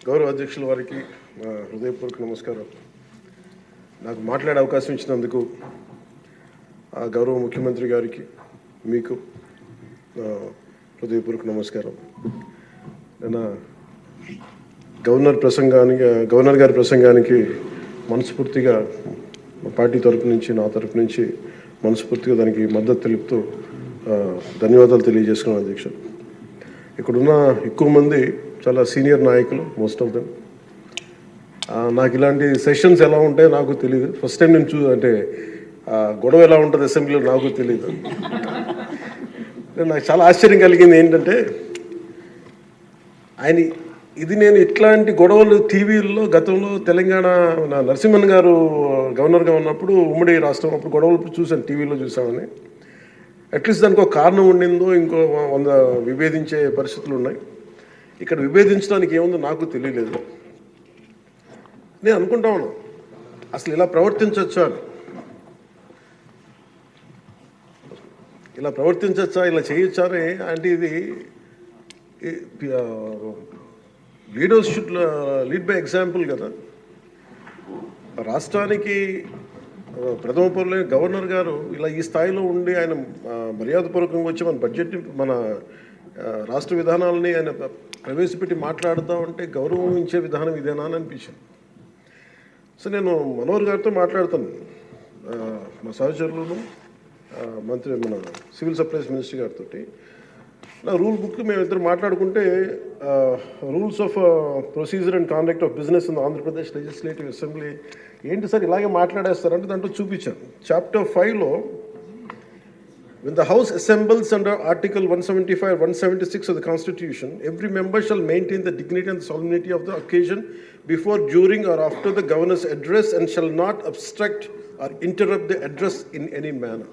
గౌరవ అధ్యక్షుల వారికి హృదయపూర్వక నమస్కారం. నాకు మాట్లాడే అవకాశం ఇచ్చినందుకు గౌరవ ముఖ్యమంత్రి గారికి మీకు హృదయపూర్వక నమస్కారం. నేను గవర్నర్ గారి ప్రసంగానికి మనస్ఫూర్తిగా పార్టీ తరపు నుంచి నా తరపు నుంచి మనస్ఫూర్తిగా దానికి మద్దతు తెలుపుతూ ధన్యవాదాలు తెలియజేసుకున్నాను అధ్యక్ష. ఇక్కడున్న ఎక్కువ మంది చాలా సీనియర్ నాయకులు, మోస్ట్ ఆఫ్ దెమ్. నాకు ఇలాంటి సెషన్స్ ఎలా ఉంటాయో నాకు తెలియదు. ఫస్ట్ టైం నేను అంటే గొడవ ఎలా ఉంటుంది అసెంబ్లీలో నాకు తెలియదు. నాకు చాలా ఆశ్చర్యం కలిగింది ఏంటంటే నేను ఇట్లాంటి గొడవలు టీవీల్లో గతంలో తెలంగాణ నరసింహన్ గారు గవర్నర్గా ఉన్నప్పుడు ఉమ్మడి రాష్ట్రం అప్పుడు గొడవలు చూశాను, టీవీలో చూసామని. అట్లీస్ట్ దానికి ఒక కారణం ఉండిందో ఇంకో 100 విభేదించే పరిస్థితులు ఉన్నాయి. ఇక్కడ విభేదించడానికి ఏముందో నాకు తెలియలేదు. నేను అనుకుంటా ఉన్నాను అసలు ఇలా ప్రవర్తించవచ్చా అని, ఇలా చేయొచ్చా అని. అంటే ఇది leaders should lead by example కదా. రాష్ట్రానికి ప్రథమ పౌరులైన గవర్నర్ గారు ఇలా ఈ స్థాయిలో ఉండి ఆయన మర్యాదపూర్వకంగా వచ్చి మన బడ్జెట్, మన రాష్ట్ర విధానాలని ఆయన ప్రవేశపెట్టి మాట్లాడుతూ ఉంటే గౌరవించే విధానం ఇదేనా అని అనిపించింది. సో నేను మనోహర్ గారితో మాట్లాడుతాను, మా సహచరులను, మన సివిల్ సప్లైస్ మినిస్టర్ గారితో. నా రూల్ బుక్ మేమిద్దరు మాట్లాడుకుంటే rules of procedure and conduct of business in Andhra Pradesh legislative assembly ఏంటి సార్ ఇలాగే మాట్లాడేస్తారంటే దాంట్లో చూపించాను. చాప్టర్ 5లో when the House assembles under Article 175 or 176 of the Constitution, every member shall maintain the dignity and the solemnity of the occasion before, during or after the Governor's address and shall not obstruct or interrupt the address in any manner.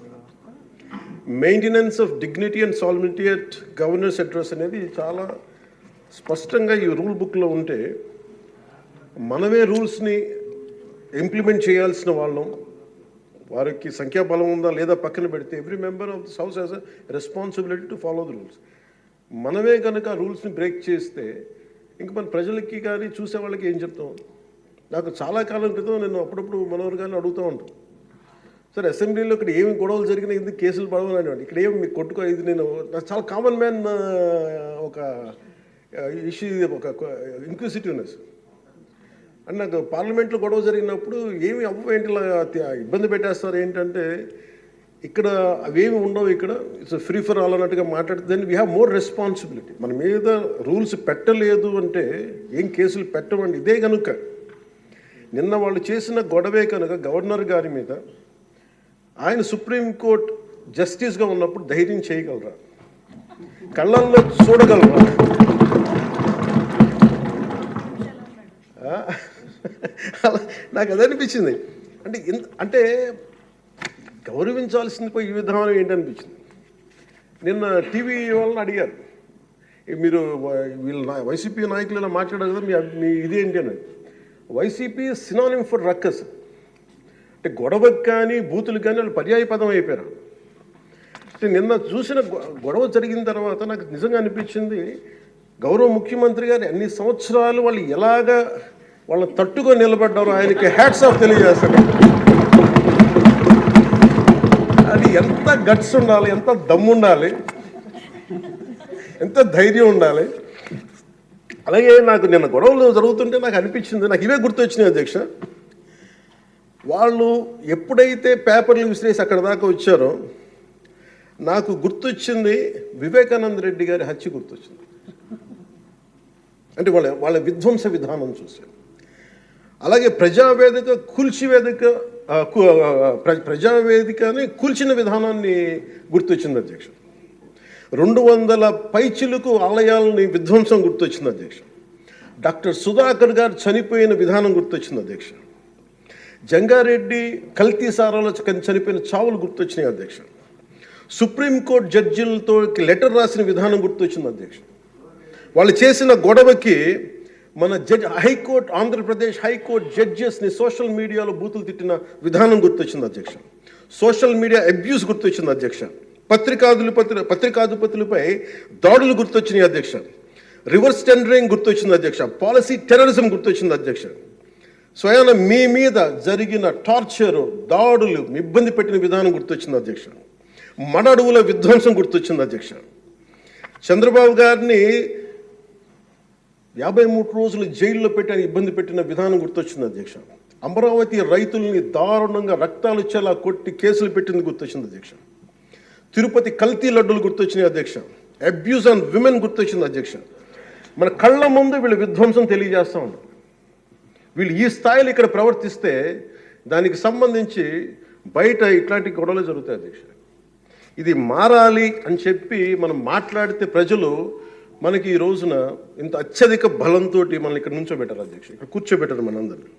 Maintenance of dignity and solemnity at Governor's address అనేది చాలా స్పష్టంగా ఈ rule బుక్లో ఉంటే మనమే రూల్స్ని implement చేయాల్సిన వాళ్ళం. వారికి సంఖ్యాబలం ఉందా లేదా పక్కన పెడితే every member of this house has a responsibility to follow the rules. మనమే కనుక ఆ రూల్స్ని బ్రేక్ చేస్తే ఇంక మన ప్రజలకి కానీ చూసే వాళ్ళకి ఏం చెప్తాం. నాకు చాలా కాలం క్రితం నేను అప్పుడప్పుడు మనోహర్ గారిని అడుగుతూ ఉంటాను, సార్ అసెంబ్లీలో ఇక్కడ ఏమి గొడవలు జరిగినా ఎందుకు కేసులు పడవని. ఇక్కడ ఏమి మీకు కొట్టుకో, ఇది నాకు చాలా కామన్ మ్యాన్ ఒక ఇష్యూ, ఒక ఇంక్విజిటివ్నెస్. అండ్ నాకు పార్లమెంట్లో గొడవ జరిగినప్పుడు ఏమి ఏంటి ఇబ్బంది పెట్టేస్తారు ఏంటంటే ఇక్కడ అవేమి ఉండవు, ఇక్కడ ఇట్స్ ఫ్రీ ఫర్ ఆల్ అన్నట్టుగా మాట్లాడితే then we have more responsibility. మన మీద రూల్స్ పెట్టలేదు అంటే ఏం కేసులు పెట్టమండి. ఇదే కనుక నిన్న వాళ్ళు చేసిన గొడవే కనుక గవర్నర్ గారి మీద ఆయన సుప్రీంకోర్టు జస్టిస్గా ఉన్నప్పుడు ధైర్యం చేయగలరా, కళ్ళల్లో చూడగలరా? నాకు అది అనిపించింది. అంటే గౌరవించాల్సింది పోయి ఈ విధానం ఏంటనిపించింది. నిన్న టీవీ వాళ్ళని అడిగారు, మీరు వీళ్ళు వైసీపీ నాయకులు ఇలా మాట్లాడారు కదా, మీ ఇదేంటి అని. YCP synonym for ruckus. అంటే గొడవకు కానీ బూతులు కానీ వాళ్ళు పర్యాయ పదం అయిపోయారు. అంటే నిన్న చూసిన గొడవ జరిగిన తర్వాత నాకు నిజంగా అనిపించింది, గౌరవ ముఖ్యమంత్రి గారు అన్ని సంవత్సరాలు వాళ్ళు ఎలాగా వాళ్ళని తట్టుగా నిలబడ్డారు, ఆయనకి హ్యాట్స్ ఆఫ్ తెలియజేస్తాడు. అది ఎంత గట్స్ ఉండాలి, ఎంత దమ్ము ఉండాలి, ఎంత ధైర్యం ఉండాలి. అలాగే నాకు నిన్న గొడవలు జరుగుతుంటే నాకు అనిపించింది, నాకు ఇవే గుర్తొచ్చినాయి అధ్యక్ష. వాళ్ళు ఎప్పుడైతే పేపర్లు విసిరేసి అక్కడ దాకా వచ్చారో నాకు గుర్తొచ్చింది వివేకానంద రెడ్డి గారి హత్య గుర్తొచ్చింది. అంటే వాళ్ళ విధ్వంస విధానం చూశారు. అలాగే ప్రజావేదికని కూల్చిన విధానాన్ని గుర్తొచ్చింది అధ్యక్ష. 200 పైచిలకు ఆలయాలని విధ్వంసం గుర్తొచ్చింది అధ్యక్ష. డాక్టర్ సుధాకర్ గారు చనిపోయిన విధానం గుర్తొచ్చింది అధ్యక్ష. జంగారెడ్డి కల్తీ సారాలో చనిపోయిన చావులు గుర్తొచ్చినాయి అధ్యక్ష. సుప్రీంకోర్టు జడ్జిలతో లెటర్ రాసిన విధానం గుర్తొచ్చింది అధ్యక్ష. వాళ్ళు చేసిన గొడవకి మన హైకోర్టు, ఆంధ్రప్రదేశ్ హైకోర్టు జడ్జెస్ని సోషల్ మీడియాలో బూతులు తిట్టిన విధానం గుర్తొచ్చింది అధ్యక్ష. సోషల్ మీడియా అబ్యూస్ గుర్తొచ్చింది అధ్యక్ష. పత్రికాధిపతులపై దాడులు గుర్తొచ్చినాయి అధ్యక్ష. రివర్స్ టెండరింగ్ గుర్తొచ్చింది అధ్యక్ష, పాలసీ టెర్రరిజం గుర్తొచ్చింది అధ్యక్ష, స్వయాన మీ మీద జరిగిన టార్చరు, దాడులు, ఇబ్బంది పెట్టిన విధానం గుర్తొచ్చింది అధ్యక్ష, మన అడవుల విధ్వంసం గుర్తొచ్చింది అధ్యక్ష, చంద్రబాబు గారిని 53 రోజులు జైల్లో పెట్టి ఇబ్బంది పెట్టిన విధానం గుర్తొచ్చింది అధ్యక్ష, అమరావతి రైతుల్ని దారుణంగా రక్తాలు వచ్చేలా కొట్టి కేసులు పెట్టింది గుర్తొచ్చింది అధ్యక్ష, తిరుపతి కల్తీ లడ్డూలు గుర్తొచ్చినాయి అధ్యక్ష, అబ్యూజ్ ఆన్ విమెన్ గుర్తొచ్చింది అధ్యక్ష. మన కళ్ళ ముందు వీళ్ళు విధ్వంసం తెలియజేస్తూ ఉన్నారు. వీళ్ళు ఈ స్థాయిలో ఇక్కడ ప్రవర్తిస్తే దానికి సంబంధించి బయట ఇట్లాంటి గొడవలు జరుగుతాయి అధ్యక్ష. ఇది మారాలి అని చెప్పి మనం మాట్లాడితే ప్రజలు మనకి ఈ రోజున ఇంత అత్యధిక బలంతో మనల్ని ఇక్కడ నుంచోబెట్టారు అధ్యక్ష, ఇక్కడ కూర్చోబెట్టారు మనందరినీ.